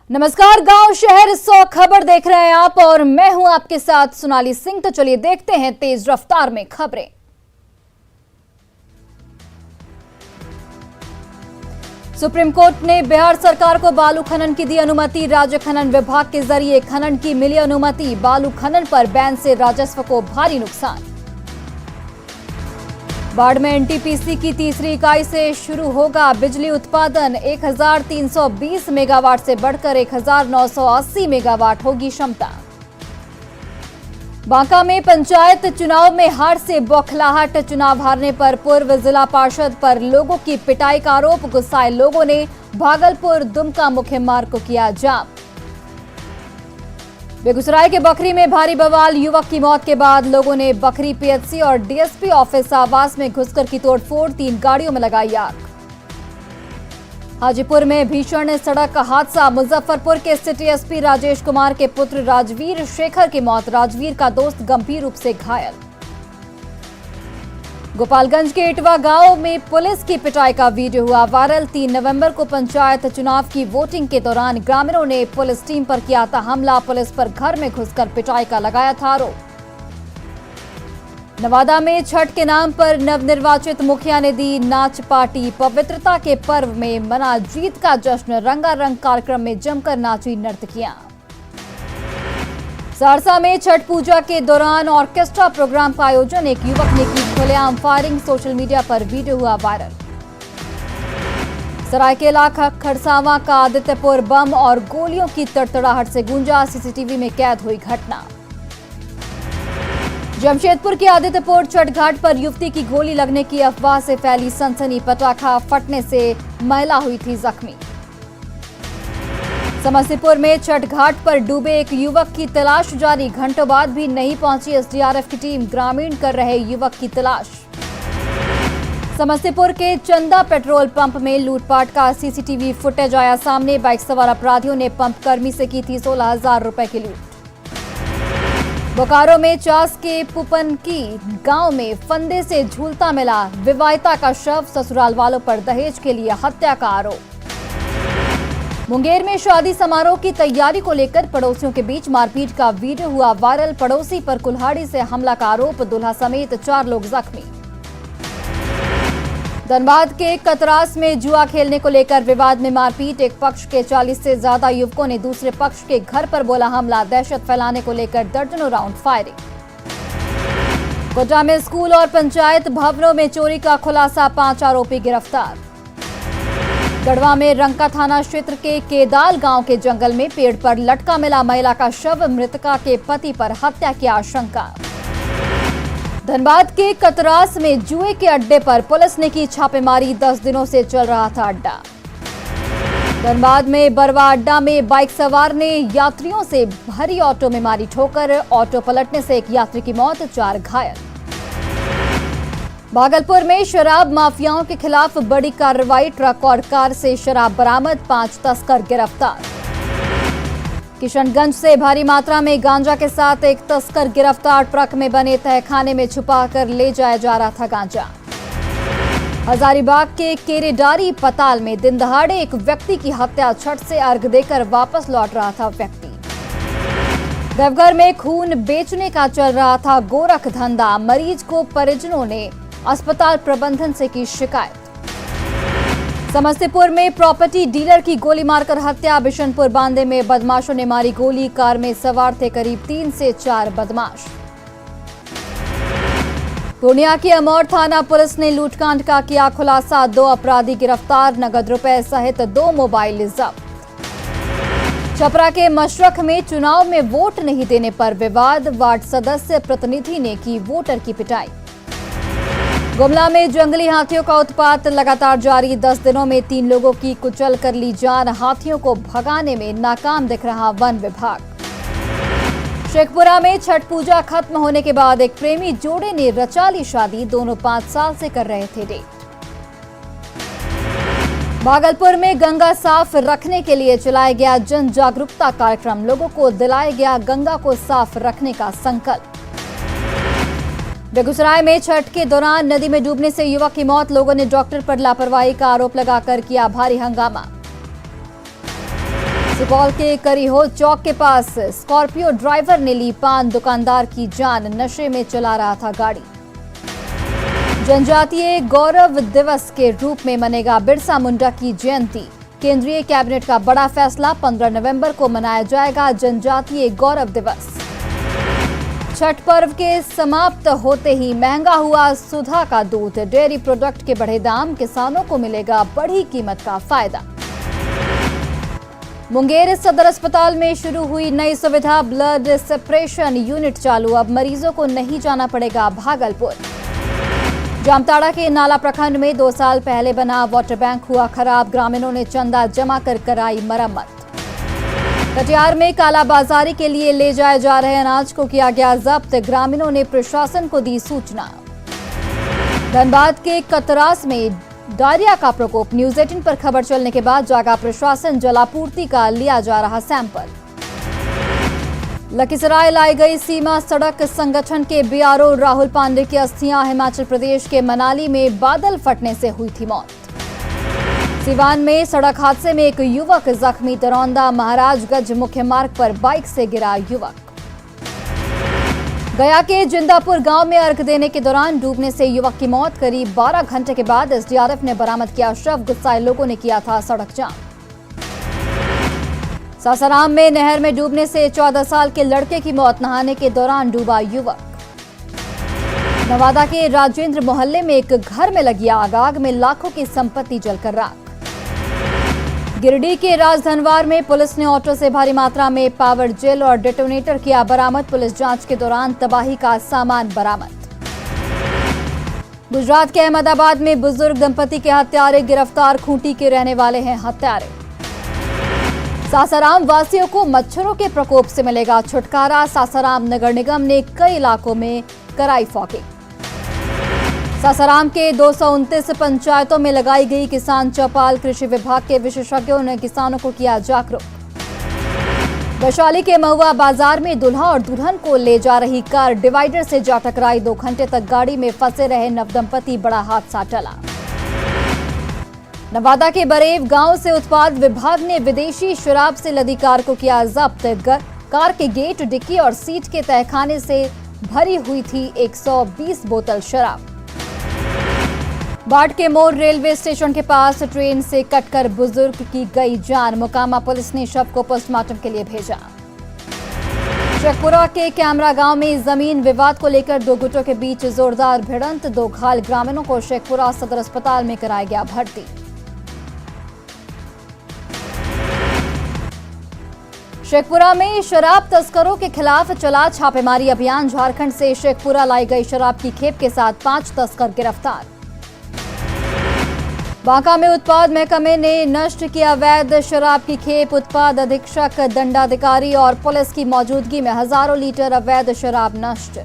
नमस्कार, गांव शहर 100 खबर देख रहे हैं आप और मैं हूं आपके साथ सोनाली सिंह। तो चलिए देखते हैं तेज रफ्तार में खबरें। सुप्रीम कोर्ट ने बिहार सरकार को बालू खनन की दी अनुमति। राज्य खनन विभाग के जरिए खनन की मिली अनुमति। बालू खनन पर बैन से राजस्व को भारी नुकसान। बाढ़ में एनटीपीसी की तीसरी इकाई से शुरू होगा बिजली उत्पादन। 1320 मेगावाट से बढ़कर 1980 मेगावाट होगी क्षमता। बांका में पंचायत चुनाव में हार से बौखलाहट। चुनाव हारने पर पूर्व जिला पार्षद पर लोगों की पिटाई का आरोप। गुस्साए लोगों ने भागलपुर दुमका मुख्य मार्ग को किया जाम। बेगूसराय के बखरी में भारी बवाल। युवक की मौत के बाद लोगों ने बखरी पीएचसी और डीएसपी ऑफिस आवास में घुसकर की तोड़फोड़। 3 गाड़ियों में लगाई आग। हाजीपुर में भीषण सड़क हादसा। मुजफ्फरपुर के सिटी एसपी राजेश कुमार के पुत्र राजवीर शेखर की मौत। राजवीर का दोस्त गंभीर रूप से घायल। गोपालगंज के इटवा गांव में पुलिस की पिटाई का वीडियो हुआ वायरल। 3 नवंबर को पंचायत चुनाव की वोटिंग के दौरान ग्रामीणों ने पुलिस टीम पर किया था हमला। पुलिस पर घर में घुसकर पिटाई का लगाया था आरोप। नवादा में छठ के नाम पर नवनिर्वाचित मुखिया ने दी नाच पार्टी। पवित्रता के पर्व में मना जीत का जश्न। रंगारंग कार्यक्रम में जमकर नाची नर्तकियां। सहरसा में छठ पूजा के दौरान ऑर्केस्ट्रा प्रोग्राम का आयोजन। एक युवक ने की खुलेआम फायरिंग। सोशल मीडिया पर वीडियो हुआ वायरल। सरायकेला खरसावां का आदित्यपुर बम और गोलियों की तड़तड़ाहट से गूंजा। सीसीटीवी में कैद हुई घटना। जमशेदपुर के आदित्यपुर छठ घाट पर युवती की गोली लगने की अफवाह से फैली सनसनी। पटाखा फटने से महिला हुई थी जख्मी। समस्तीपुर में छठ घाट पर डूबे एक युवक की तलाश जारी। घंटों बाद भी नहीं पहुंची एसडीआरएफ की टीम। ग्रामीण कर रहे युवक की तलाश। समस्तीपुर के चंदा पेट्रोल पंप में लूटपाट का सीसीटीवी फुटेज आया सामने। बाइक सवार अपराधियों ने पंप कर्मी से की थी 16,000 रुपए की लूट। बोकारो में चास के पुपनकी गांव में फंदे से झूलता मिला विवाहिता का शव। ससुराल वालों पर दहेज के लिए हत्या का आरोप। मुंगेर में शादी समारोह की तैयारी को लेकर पड़ोसियों के बीच मारपीट का वीडियो हुआ वायरल। पड़ोसी पर कुल्हाड़ी से हमला का आरोप। दूल्हा समेत 4 लोग जख्मी। धनबाद के कतरास में जुआ खेलने को लेकर विवाद में मारपीट। एक पक्ष के 40 से ज्यादा युवकों ने दूसरे पक्ष के घर पर बोला हमला। दहशत फैलाने को लेकर दर्जनों राउंड फायरिंग। कोटा में स्कूल और पंचायत भवनों में चोरी का खुलासा। 5 आरोपी गिरफ्तार। गढ़वा में रंका थाना क्षेत्र के केदाल गांव के जंगल में पेड़ पर लटका मिला महिला का शव। मृतका के पति पर हत्या की आशंका। धनबाद के कतरास में जुए के अड्डे पर पुलिस ने की छापेमारी। 10 दिनों से चल रहा था अड्डा। धनबाद में बरवा अड्डा में बाइक सवार ने यात्रियों से भरी ऑटो में मारी ठोकर। ऑटो पलटने से एक यात्री की मौत, 4 घायल। भागलपुर में शराब माफियाओं के खिलाफ बड़ी कार्रवाई। ट्रक और कार से शराब बरामद। 5 तस्कर गिरफ्तार। किशनगंज से भारी मात्रा में गांजा के साथ एक तस्कर गिरफ्तार। ट्रक में बने तहखाने में छुपाकर ले जाया जा रहा था गांजा। हजारीबाग के केरेडारी पताल में दिन दहाड़े एक व्यक्ति की हत्या। छठ से अर्घ देकर वापस लौट रहा था व्यक्ति। देवघर में खून बेचने का चल रहा था गोरख धंधा। मरीज को परिजनों ने अस्पताल प्रबंधन से की शिकायत। समस्तीपुर में प्रॉपर्टी डीलर की गोली मारकर हत्या। बिशनपुर बांदे में बदमाशों ने मारी गोली। कार में सवार थे करीब 3 से 4 बदमाश। पूर्णिया की अमौर थाना पुलिस ने लूटकांड का किया खुलासा। 2 अपराधी गिरफ्तार। नगद रुपए सहित 2 मोबाइल जब्त। छपरा के मशरख में चुनाव में वोट नहीं देने पर विवाद। वार्ड सदस्य प्रतिनिधि ने की वोटर की पिटाई। गुमला में जंगली हाथियों का उत्पात लगातार जारी। 10 दिनों में 3 लोगों की कुचल कर ली जान। हाथियों को भगाने में नाकाम दिख रहा वन विभाग। शेखपुरा में छठ पूजा खत्म होने के बाद एक प्रेमी जोड़े ने रचा ली शादी। दोनों 5 साल से कर रहे थे डेट। भागलपुर में गंगा साफ रखने के लिए चलाया गया जन जागरूकता कार्यक्रम। लोगों को दिलाया गया गंगा को साफ रखने का संकल्प। बेगूसराय में छठ के दौरान नदी में डूबने से युवक की मौत। लोगों ने डॉक्टर पर लापरवाही का आरोप लगाकर किया भारी हंगामा। सुपौल के करीहो चौक के पास स्कॉर्पियो ड्राइवर ने ली पान दुकानदार की जान, नशे में चला रहा था गाड़ी। जनजातीय गौरव दिवस के रूप में मनेगा बिरसा मुंडा की जयंती। केंद्रीय कैबिनेट का बड़ा फैसला, 15 नवंबर को मनाया जाएगा जनजातीय गौरव दिवस। छठ पर्व के समाप्त होते ही महंगा हुआ सुधा का दूध, डेयरी प्रोडक्ट के बढ़े दाम, किसानों को मिलेगा बढ़ी कीमत का फायदा। मुंगेर सदर अस्पताल में शुरू हुई नई सुविधा, ब्लड सेपरेशन यूनिट चालू, अब मरीजों को नहीं जाना पड़ेगा भागलपुर। जामताड़ा के नाला प्रखंड में 2 साल पहले बना वाटर बैंक हुआ खराब, ग्रामीणों ने चंदा जमा कर कराई मरम्मत। कटिहार में कालाबाजारी के लिए ले जाए जा रहे अनाज को किया गया जब्त, ग्रामीणों ने प्रशासन को दी सूचना। धनबाद के कतरास में डायरिया का प्रकोप, न्यूज 18 पर खबर चलने के बाद जागा प्रशासन, जलापूर्ति का लिया जा रहा सैंपल। लखीसराय लाई गई सीमा सड़क संगठन के बीआरओ राहुल पांडे की अस्थियां, हिमाचल प्रदेश के मनाली में बादल फटने से हुई थी मौत। सिवान में सड़क हादसे में एक युवक जख्मी, दरौंदा महाराजगंज मुख्य मार्ग पर बाइक से गिरा युवक। गया के जिंदापुर गांव में अर्घ देने के दौरान डूबने से युवक की मौत, करीब 12 घंटे के बाद एसडीआरएफ ने बरामद किया शव, गुस्साए लोगों ने किया था सड़क जाम। सासाराम में नहर में डूबने से 14 साल के लड़के की मौत, नहाने के दौरान डूबा युवक। नवादा के राजेंद्र मोहल्ले में एक घर में लगी आग में लाखों की संपत्ति जलकर राख। गिरिडीह के राजधनवार में पुलिस ने ऑटो से भारी मात्रा में पावर जेल और डेटोनेटर किया बरामद, पुलिस जांच के दौरान तबाही का सामान बरामद। गुजरात के अहमदाबाद में बुजुर्ग दंपति के हत्यारे गिरफ्तार, खूंटी के रहने वाले हैं हत्यारे। सासाराम वासियों को मच्छरों के प्रकोप से मिलेगा छुटकारा, सासाराम नगर निगम ने कई इलाकों में कराई फॉगिंग। सासाराम के 229 पंचायतों में लगाई गई किसान चौपाल, कृषि विभाग के विशेषज्ञों ने किसानों को किया जागरूक। वैशाली के महुआ बाजार में दुल्हा और दुल्हन को ले जा रही कार डिवाइडर से जा टकराई, 2 घंटे तक गाड़ी में फंसे रहे नवदंपति, बड़ा हादसा टला। नवादा के बरेव गांव से उत्पाद विभाग ने विदेशी शराब से लदी कार को किया जब्त, कार के गेट, डिक्की और सीट के तहखाने से भरी हुई थी 120 बोतल शराब। बाट के मोड़ रेलवे स्टेशन के पास ट्रेन से कटकर बुजुर्ग की गई जान, मोकामा पुलिस ने शव को पोस्टमार्टम के लिए भेजा। शेखपुरा के कैमरा गांव में जमीन विवाद को लेकर 2 गुटों के बीच जोरदार भिड़ंत, 2 घायल ग्रामीणों को शेखपुरा सदर अस्पताल में कराया गया भर्ती। शेखपुरा में शराब तस्करों के खिलाफ चला छापेमारी अभियान, झारखंड से शेखपुरा लाई गई शराब की खेप के साथ 5 तस्कर गिरफ्तार। बांका में उत्पाद महकमे ने नष्ट किया अवैध शराब की खेप, उत्पाद अधीक्षक, दंडाधिकारी और पुलिस की मौजूदगी में हजारों लीटर अवैध शराब नष्ट।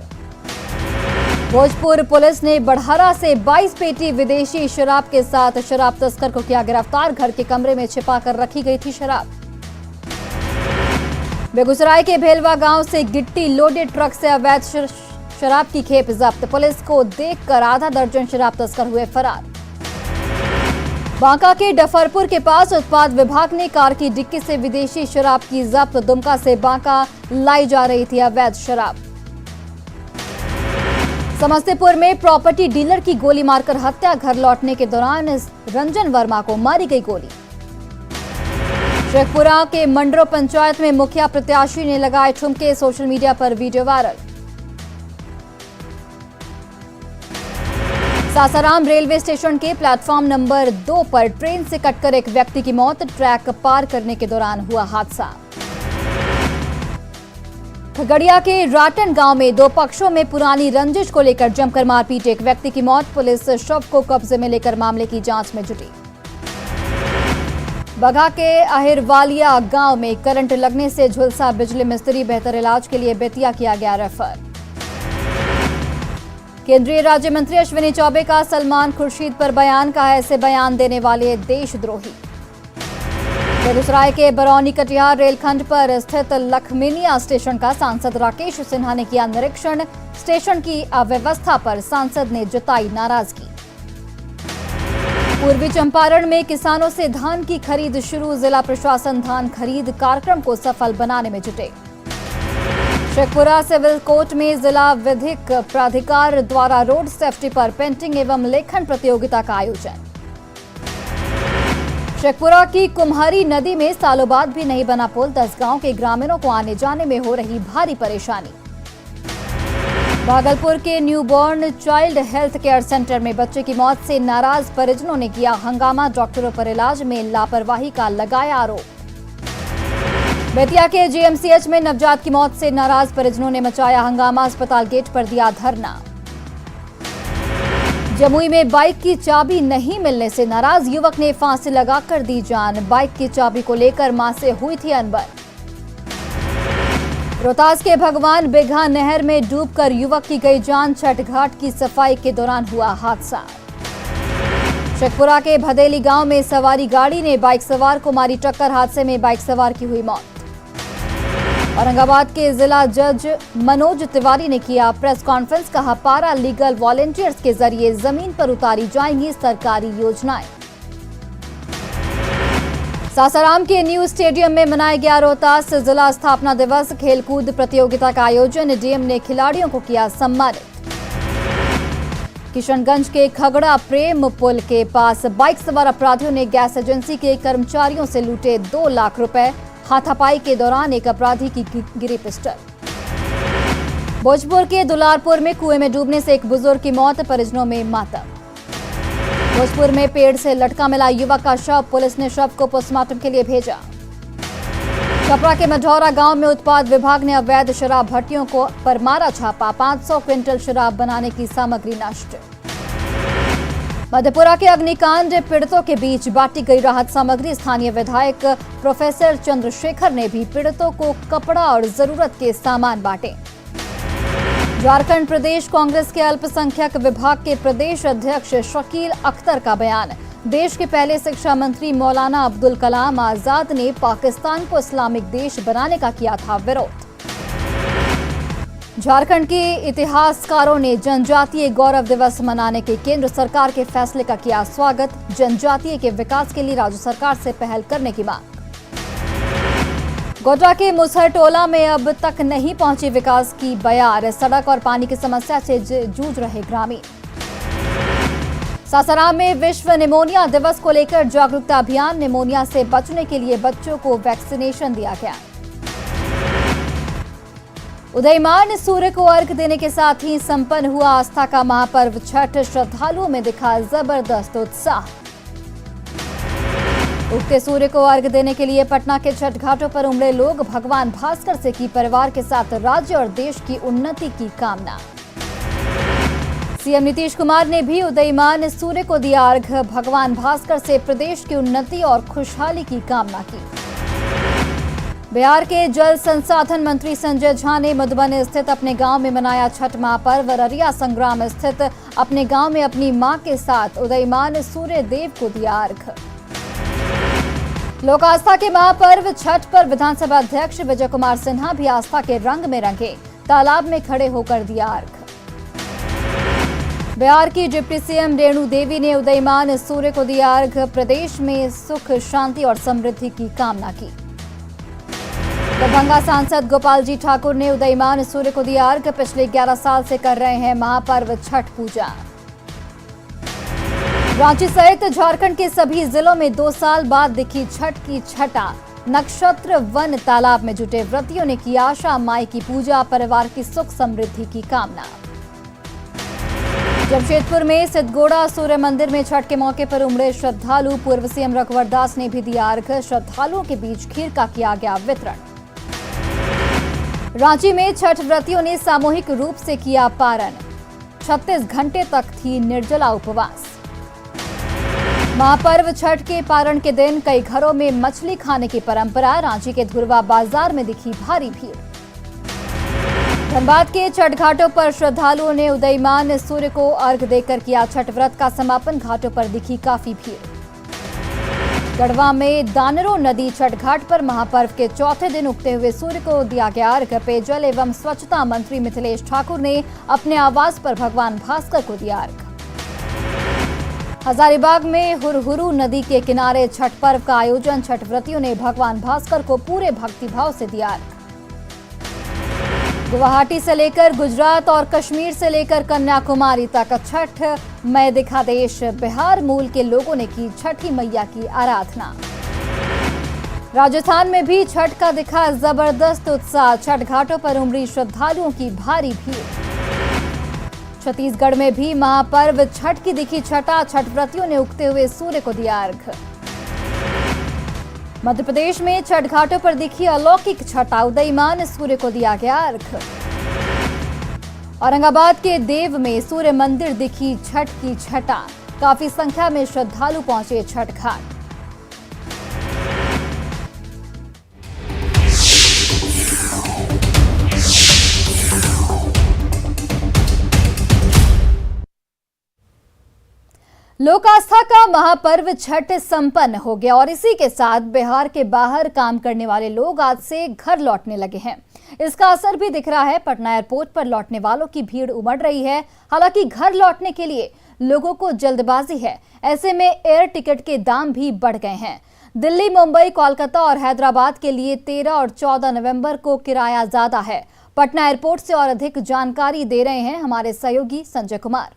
भोजपुर पुलिस ने बड़हरा से 22 पेटी विदेशी शराब के साथ शराब तस्कर को किया गिरफ्तार, घर के कमरे में छिपा कर रखी गई थी शराब। बेगूसराय के भेलवा गांव से गिट्टी लोडेड ट्रक से अवैध शराब की खेप जब्त, पुलिस को देखकर आधा दर्जन शराब तस्कर हुए फरार। बांका के डफरपुर के पास उत्पाद विभाग ने कार की डिक्की से विदेशी शराब की जब्त, दुमका से बांका लाई जा रही थी अवैध शराब। समस्तीपुर में प्रॉपर्टी डीलर की गोली मारकर हत्या, घर लौटने के दौरान रंजन वर्मा को मारी गई गोली। शेखपुरा के मंडरो पंचायत में मुखिया प्रत्याशी ने लगाए ठुमके, सोशल मीडिया पर video viral. Sasaram railway station के प्लेटफॉर्म नंबर 2 पर ट्रेन से कटकर एक व्यक्ति की मौत, ट्रैक पार करने के दौरान हुआ हादसा। खगड़िया के राटन गांव में 2 पक्षों में पुरानी रंजिश को लेकर जमकर मारपीट, एक व्यक्ति की मौत, पुलिस शव को कब्जे में लेकर मामले की जांच में जुटी। बघा के अहिरवालिया गांव में करंट लगने से झुलसा बिजली मिस्त्री, बेहतर इलाज के लिए बेतिया किया गया रेफर। केंद्रीय राज्य मंत्री अश्विनी चौबे का सलमान खुर्शीद पर बयान, कहा ऐसे बयान देने वाले देशद्रोही। बेगूसराय के बरौनी कटिहार रेलखंड पर स्थित लखमीनिया स्टेशन का सांसद राकेश सिन्हा ने किया निरीक्षण, स्टेशन की अव्यवस्था पर सांसद ने जताई नाराजगी। पूर्वी चंपारण में किसानों से धान की खरीद शुरू। जिला प्रशासन धान खरीद कार्यक्रम को सफल बनाने में जुटे। शेखपुरा सिविल कोर्ट में जिला विधिक प्राधिकार द्वारा रोड सेफ्टी पर पेंटिंग एवं लेखन प्रतियोगिता का आयोजन। शेखपुरा की कुम्हारी नदी में सालों बाद भी नहीं बना पुल। 10 गांव के ग्रामीणों को आने जाने में हो रही भारी परेशानी। भागलपुर के newborn child health care centre में बच्चे की मौत से नाराज परिजनों ने किया हंगामा। डॉक्टरों पर इलाज में लापरवाही का लगाया आरोप। बेतिया के जीएमसीएच में नवजात की मौत से नाराज परिजनों ने मचाया हंगामा। अस्पताल गेट पर दिया धरना। जमुई में बाइक की चाबी नहीं मिलने से नाराज युवक ने फांसी लगाकर दी जान। बाइक की चाबी को लेकर मां से हुई थी अनबन। रोहतास के भगवान बिघा नहर में डूबकर युवक की गई जान। छठ घाट की सफाई के दौरान हुआ हादसा। शेखपुरा के भदेली गांव में सवारी गाड़ी ने बाइक सवार को मारी टक्कर। हादसे में बाइक सवार की हुई मौत। औरंगाबाद के जिला जज मनोज तिवारी ने किया प्रेस कॉन्फ्रेंस। कहा पारा लीगल वॉलंटियर्स के जरिए जमीन पर उतारी जाएंगी सरकारी योजनाएं। सासाराम के न्यू स्टेडियम में मनाया गया रोहतास जिला स्थापना दिवस। खेलकूद प्रतियोगिता का आयोजन। डीएम ने खिलाड़ियों को किया सम्मानित। किशनगंज के खगड़ा प्रेम पुल के पास बाइक सवार अपराधियों ने गैस एजेंसी के कर्मचारियों से लूटे 2 लाख रुपए। हाथापाई के दौरान एक अपराधी की गिरी पिस्टल। भोजपुर के दुलारपुर में कुएं में डूबने से एक बुजुर्ग की मौत। परिजनों में मातम। भोजपुर में पेड़ से लटका मिला युवक का शव। पुलिस ने शव को पोस्टमार्टम के लिए भेजा। छपरा के मझौरा गांव में उत्पाद विभाग ने अवैध शराब भट्टियों को पर मारा छापा। 500 क्विंटल शराब बनाने की सामग्री नष्ट। मधेपुरा के अग्निकांड पीड़ितों के बीच बांटी गई राहत सामग्री। स्थानीय विधायक प्रोफेसर चंद्रशेखर ने भी पीड़ितों को कपड़ा और जरूरत के सामान बांटे। झारखंड प्रदेश कांग्रेस के अल्पसंख्यक विभाग के प्रदेश अध्यक्ष शकील अख्तर का बयान। देश के पहले शिक्षा मंत्री मौलाना अब्दुल कलाम आजाद ने पाकिस्तान को इस्लामिक देश बनाने का किया था विरोध। झारखंड के इतिहासकारों ने जनजातीय गौरव दिवस मनाने के केंद्र सरकार के फैसले का किया स्वागत। जनजातीय के विकास के लिए राज्य सरकार से पहल करने की मांग। गोड्डा के मुसहरटोला में अब तक नहीं पहुंची विकास की बयार। सड़क और पानी की समस्या से जूझ रहे ग्रामीण। सासाराम में विश्व निमोनिया दिवस को लेकर जागरूकता अभियान। निमोनिया से बचने के लिए बच्चों को वैक्सीनेशन दिया गया। उदयमान सूर्य को अर्घ्य देने के साथ ही संपन्न हुआ आस्था का महापर्व छठ। श्रद्धालुओं में दिखा जबरदस्त उत्साह। उगते सूर्य को अर्घ्य देने के लिए पटना के छठ घाटों पर उमड़े लोग। भगवान भास्कर से की परिवार के साथ राज्य और देश की उन्नति की कामना। सीएम नीतीश कुमार ने भी उदयमान सूर्य को दिया अर्घ्य। भगवान भास्कर से प्रदेश की उन्नति और खुशहाली की कामना की। बिहार के जल संसाधन मंत्री संजय झा ने मधुबन स्थित अपने गांव में मनाया छठ महापर्व। ररिया संग्राम स्थित अपने गांव में अपनी मां के साथ उदयमान सूर्य देव को दिया अर्घ्य। लोक आस्था के महापर्व छठ पर विधानसभा अध्यक्ष विजय कुमार सिन्हा भी आस्था के रंग में रंगे। तालाब में खड़े होकर दिया अर्घ्य। बिहार की डिप्टी सीएम रेणु देवी ने उदयमान सूर्य को दिया अर्घ्य। प्रदेश में सुख शांति और समृद्धि की कामना की। दरभंगा सांसद गोपाल जी ठाकुर ने उदयमान सूर्य को दिया अर्घ्य। पिछले 11 साल से कर रहे हैं महापर्व छठ पूजा। रांची सहित झारखंड के सभी जिलों में 2 साल बाद दिखी छठ की छटा। नक्षत्र वन तालाब में जुटे व्रतियों ने की आशा माई की पूजा। परिवार की सुख समृद्धि की कामना। जमशेदपुर में सिद्धगोड़ा सूर्य मंदिर में छठ के मौके पर उमड़े श्रद्धालु। पूर्व सीएम रघुवर दास ने भी दिया अर्घ्य। श्रद्धालुओं के बीच खीर का किया गया वितरण। रांची में छठ व्रतियों ने सामूहिक रूप से किया पारण। 36 घंटे तक थी निर्जला उपवास। महापर्व छठ के पारण के दिन कई घरों में मछली खाने की परंपरा। रांची के धुरवा बाजार में दिखी भारी भीड़। धनबाद के छठ घाटों पर श्रद्धालुओं ने उदयमान सूर्य को अर्घ्य देकर किया छठ व्रत का समापन। घाटों पर दिखी काफी भीड़। गढ़वा में दानरो नदी छठ घाट पर महापर्व के चौथे दिन उगते हुए सूर्य को दिया गया अर्घ्य। पेयजल एवं स्वच्छता मंत्री मिथिलेश ठाकुर ने अपने आवास पर भगवान भास्कर को दिया अर्घ्य। हजारीबाग में हुरहुरु नदी के किनारे छठ पर्व का आयोजन। छठ व्रतियों ने भगवान भास्कर को पूरे भक्तिभाव से दिया अर्घ्य। गुवाहाटी से लेकर गुजरात और कश्मीर से लेकर कन्याकुमारी तक छठ में दिखा देश। बिहार मूल के लोगों ने की छठी मैया की आराधना। राजस्थान में भी छठ का दिखा जबरदस्त उत्साह। छठ घाटों पर उमड़ी श्रद्धालुओं की भारी भीड़। छत्तीसगढ़ में भी महापर्व छठ की दिखी छटा। छठ व्रतियों ने उगते हुए सूर्य को दिया अर्घ्य। मध्य प्रदेश में छठ घाटों पर दिखी अलौकिक छटा। उदयमान सूर्य को दिया गया अर्घ्य। औरंगाबाद के देव में सूर्य मंदिर दिखी छठ की छटा। काफी संख्या में श्रद्धालु पहुंचे छठ घाट। लोक आस्था का महापर्व छठ संपन्न हो गया और इसी के साथ बिहार के बाहर काम करने वाले लोग आज से घर लौटने लगे हैं। इसका असर भी दिख रहा है। पटना एयरपोर्ट पर लौटने वालों की भीड़ उमड़ रही है। हालांकि घर लौटने के लिए लोगों को जल्दबाजी है। ऐसे में एयर टिकट के दाम भी बढ़ गए हैं। दिल्ली, मुंबई, कोलकाता और हैदराबाद के लिए 13 और 14 नवंबर को किराया ज्यादा है। पटना एयरपोर्ट से और अधिक जानकारी दे रहे हैं हमारे सहयोगी संजय कुमार।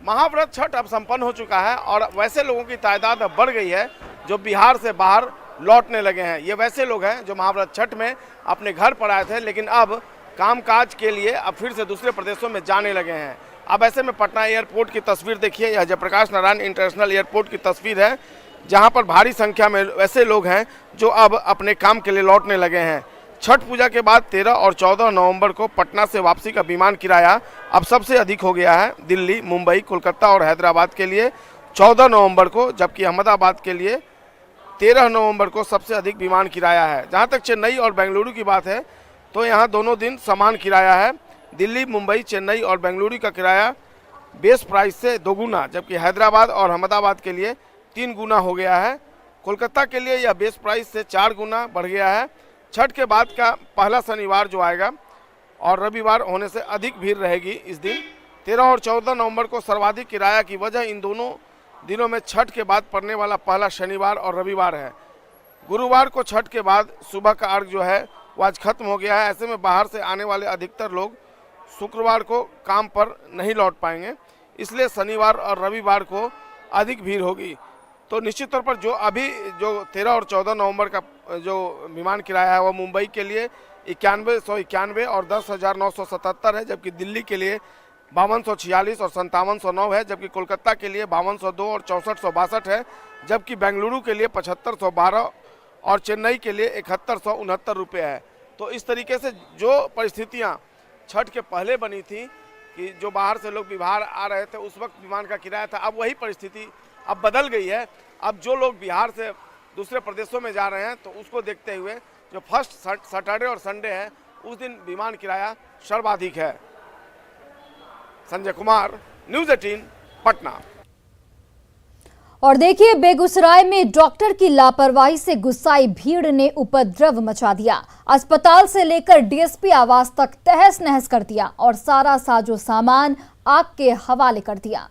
महाव्रत छठ अब संपन्न हो चुका है और वैसे लोगों की तादाद अब बढ़ गई है जो बिहार से बाहर लौटने लगे हैं। ये वैसे लोग हैं जो महाव्रत छठ में अपने घर पर आए थे लेकिन अब कामकाज के लिए अब फिर से दूसरे प्रदेशों में जाने लगे हैं। अब ऐसे में पटना एयरपोर्ट की तस्वीर देखिए। यह जयप्रकाश नारायण इंटरनेशनल एयरपोर्ट की तस्वीर है जहां पर भारी संख्या में वैसे लोग हैं जो अब अपने काम के लिए लौटने लगे हैं। छठ पूजा के बाद 13 और 14 नवंबर को पटना से वापसी का विमान किराया अब सबसे अधिक हो गया है। दिल्ली, मुंबई, कोलकाता और हैदराबाद के लिए 14 नवंबर को, जबकि अहमदाबाद के लिए 13 नवंबर को सबसे अधिक विमान किराया है। जहां तक चेन्नई और बेंगलुरु की बात है तो यहां दोनों दिन समान किराया है। दिल्ली, मुंबई, चेन्नई और बेंगलुरु का किराया बेस प्राइस से दोगुना, जबकि हैदराबाद और अहमदाबाद के लिए 3 गुना हो गया है। कोलकाता के लिए यह बेस प्राइस से 4 गुना बढ़ गया है। छठ के बाद का पहला शनिवार जो आएगा और रविवार होने से अधिक भीड़ रहेगी इस दिन। 13 और 14 नवंबर को सर्वाधिक किराया की वजह इन दोनों दिनों में छठ के बाद पड़ने वाला पहला शनिवार और रविवार है। गुरुवार को छठ के बाद सुबह का अर्घ जो है वो आज खत्म हो गया है। ऐसे में बाहर से आने वाले अधिकतर लोग शुक्रवार को काम पर नहीं लौट पाएंगे, इसलिए शनिवार और रविवार को अधिक भीड़ होगी। तो निश्चित तौर पर जो 13 और 14 नवंबर का जो विमान किराया है वो मुंबई के लिए 9191 और 10,977 है, जबकि दिल्ली के लिए 5246 और 5709 है, जबकि कोलकाता के लिए 5202 और 6462 है, जबकि बेंगलुरु के लिए 7512 और चेन्नई के लिए 7169 रुपये है। तो इस तरीके से जो परिस्थितियाँ छठ के पहले बनी थी कि जो बाहर से लोग बिहार आ रहे थे उस वक्त विमान का किराया था, अब वही परिस्थिति अब बदल गई है। अब जो लोग बिहार से दूसरे प्रदेशों में जा रहे हैं तो उसको देखते हुए जो फर्स्ट सैटरडे और संडे है उस दिन विमान किराया सर्वाधिक है। संजय कुमार, न्यूज़ 18, पटना। और देखिए, बेगूसराय में डॉक्टर की लापरवाही से गुस्साई भीड़ ने उपद्रव मचा दिया। अस्पताल से लेकर डीएसपी आवास तक तहस नहस कर दिया और सारा साजो सामान आग के हवाले कर दिया।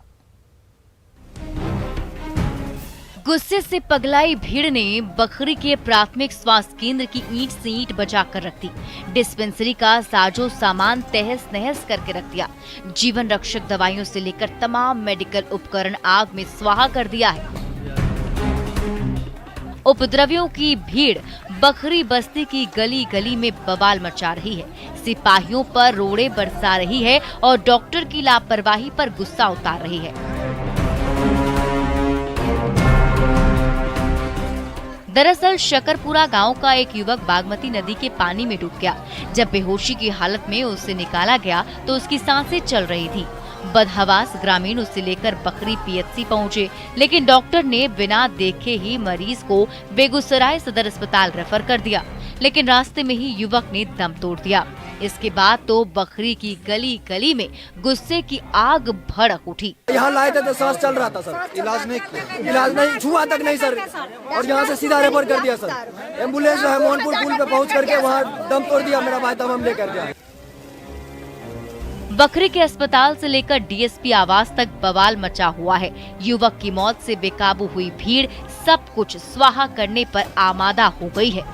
गुस्से से पगलाई भीड़ ने बखरी के प्राथमिक स्वास्थ्य केंद्र की ईंट से ईंट बचाकर रख दी। डिस्पेंसरी का साजो सामान तहस नहस करके रख दिया। जीवन रक्षक दवाइयों से लेकर तमाम मेडिकल उपकरण आग में स्वाहा कर दिया है। उपद्रवियों की भीड़ बखरी बस्ती की गली गली में बवाल मचा रही है। सिपाहियों पर रोड़े बरसा रही है और डॉक्टर की लापरवाही पर गुस्सा उतार रही है। दरअसल शकरपुरा गांव का एक युवक बागमती नदी के पानी में डूब गया। जब बेहोशी की हालत में उसे निकाला गया तो उसकी सांसें चल रही थी। बदहवास ग्रामीण उसे लेकर बखरी पीएचसी पहुंचे, लेकिन डॉक्टर ने बिना देखे ही मरीज को बेगूसराय सदर अस्पताल रेफर कर दिया, लेकिन रास्ते में ही युवक ने दम तोड़ दिया। इसके बाद तो बखरी की गली गली में गुस्से की आग भड़क उठी। यहाँ लाए थे तो सांस चल रहा था सर, इलाज नहीं छुआ तक नहीं सर, और यहाँ से सीधा रेफर कर दिया सर। एम्बुलेंस जो है मोहनपुर पुल पे पहुँच करके वहाँ दम तोड़ दिया मेरा भाई, तब हम लेकर गए। बखरी के अस्पताल से लेकर डीएसपी आवास तक बवाल मचा हुआ है। युवक की मौत से बेकाबू हुई भीड़ सब कुछ स्वाहा करने पर आमादा हो गई है।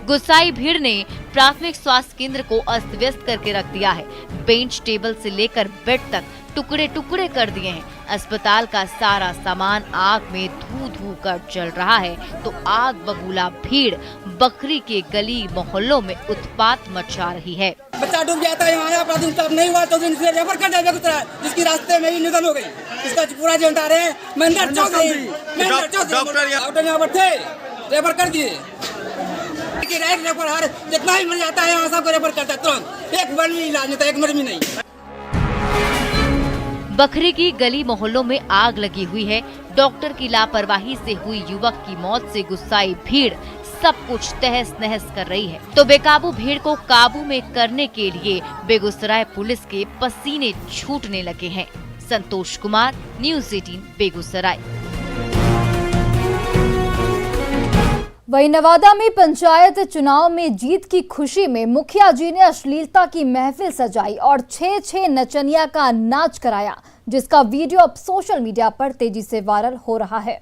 गुस्साई भीड़ ने प्राथमिक स्वास्थ्य केंद्र को अस्त व्यस्त करके रख दिया है। बेंच टेबल से लेकर बेड तक टुकड़े टुकड़े कर दिए हैं। अस्पताल का सारा सामान आग में धू धू कर जल रहा है तो आग बबूला भीड़ बखरी के गली मोहल्लों में उत्पात मचा रही है। बच्चा डूब गया था यहाँ पर दिन नहीं हुआ तो इसे रेफर कर दिया बेगूसराय, जिसकी रास्ते में ही निधन हो गई। इसका पूरा जानकार है महेंद्र चौधरी, डॉक्टर यहाँ पर थे, रेफर कर दिए। रेफर हर जितना ही मर जाता है यहाँ सबको रेफर करता है तुरंत, एक बार भी इलाज नहीं था, एक मिनट भी नहीं। बखरी की गली मोहल्लों में आग लगी हुई है। डॉक्टर की लापरवाही से हुई युवक की मौत से गुस्साई भीड़ सब कुछ तहस नहस कर रही है तो बेकाबू भीड़ को काबू में करने के लिए बेगूसराय पुलिस के पसीने छूटने लगे हैं। संतोष कुमार, न्यूज़ 18 बेगूसराय। वहीं नवादा में पंचायत चुनाव में जीत की खुशी में मुखिया जी ने अश्लीलता की महफिल सजाई और 6 नचनिया का नाच कराया, जिसका वीडियो अब सोशल मीडिया पर तेजी से वायरल हो रहा है।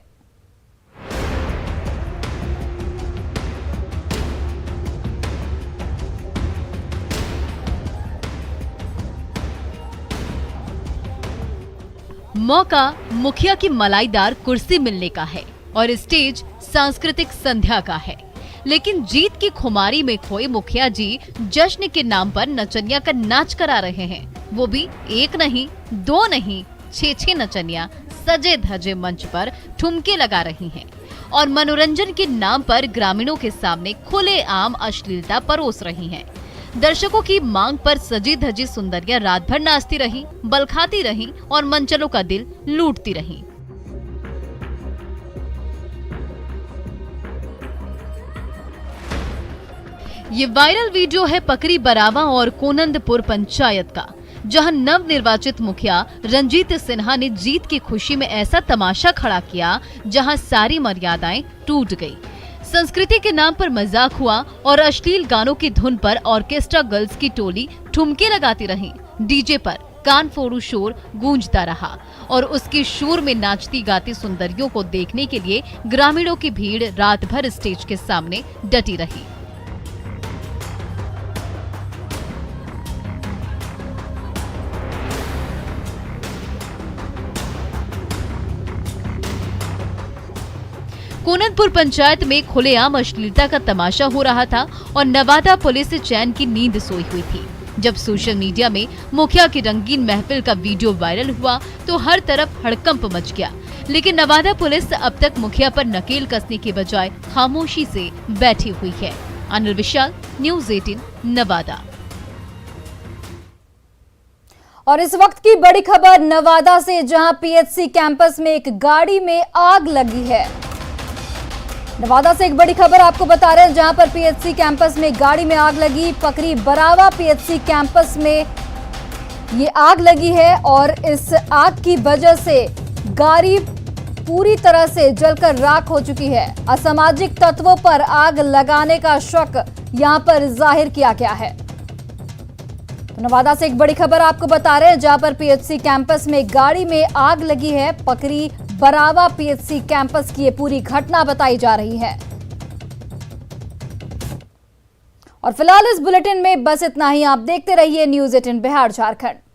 मौका मुखिया की मलाईदार कुर्सी मिलने का है और स्टेज सांस्कृतिक संध्या का है, लेकिन जीत की खुमारी में खोए मुखिया जी जश्न के नाम पर नचनिया का नाच करा रहे हैं। वो भी एक नहीं, दो नहीं, 6 नचनिया सजे धजे मंच पर ठुमके लगा रही हैं और मनोरंजन के नाम पर ग्रामीणों के सामने खुलेआम अश्लीलता परोस रही हैं। दर्शकों की मांग पर सजी धजी सुंदरियां रात भर नाचती रहीं, बलखाती रहीं और मंचलों का दिल लूटती रहीं। ये वायरल वीडियो है पकरी बरावा और कोनंदपुर पंचायत का, जहां नव निर्वाचित मुखिया रंजीत सिन्हा ने जीत की खुशी में ऐसा तमाशा खड़ा किया जहां सारी मर्यादाएं टूट गई। संस्कृति के नाम पर मजाक हुआ और अश्लील गानों की धुन पर ऑर्केस्ट्रा गर्ल्स की टोली ठुमके लगाती रही। डीजे पर कान फोड़ू शोर गूंजता रहा और उसके शोर में नाचती गाती सुंदरियों को देखने के लिए ग्रामीणों की भीड़ रात भर स्टेज के सामने डटी रही। कोनंदपुर पंचायत में खुलेआम अश्लीलता का तमाशा हो रहा था और नवादा पुलिस चैन की नींद सोई हुई थी। जब सोशल मीडिया में मुखिया की रंगीन महफिल का वीडियो वायरल हुआ तो हर तरफ हड़कंप मच गया, लेकिन नवादा पुलिस अब तक मुखिया पर नकेल कसने के बजाय खामोशी से बैठी हुई है। अनिल विशाल, न्यूज़ 18 नवादा। और इस वक्त की बड़ी खबर नवादा से, जहां पीएचसी कैंपस में एक गाड़ी में आग लगी है। नवादा से एक बड़ी खबर आपको बता रहे हैं, जहां पर पीएचसी कैंपस में गाड़ी में आग लगी। पकरी बरावा पीएचसी कैंपस में ये आग लगी है और इस आग की वजह से गाड़ी पूरी तरह से जलकर राख हो चुकी है। असामाजिक तत्वों पर आग लगाने का शक यहां पर जाहिर किया गया है। तो नवादा से एक बड़ी खबर आपको बता रहे हैं, जहां पर पीएचसी कैंपस में गाड़ी में आग लगी है। पकरी बरावा पीएचसी कैंपस की ये पूरी घटना बताई जा रही है। और फिलहाल इस बुलेटिन में बस इतना ही। आप देखते रहिए न्यूज़ 18 बिहार झारखंड।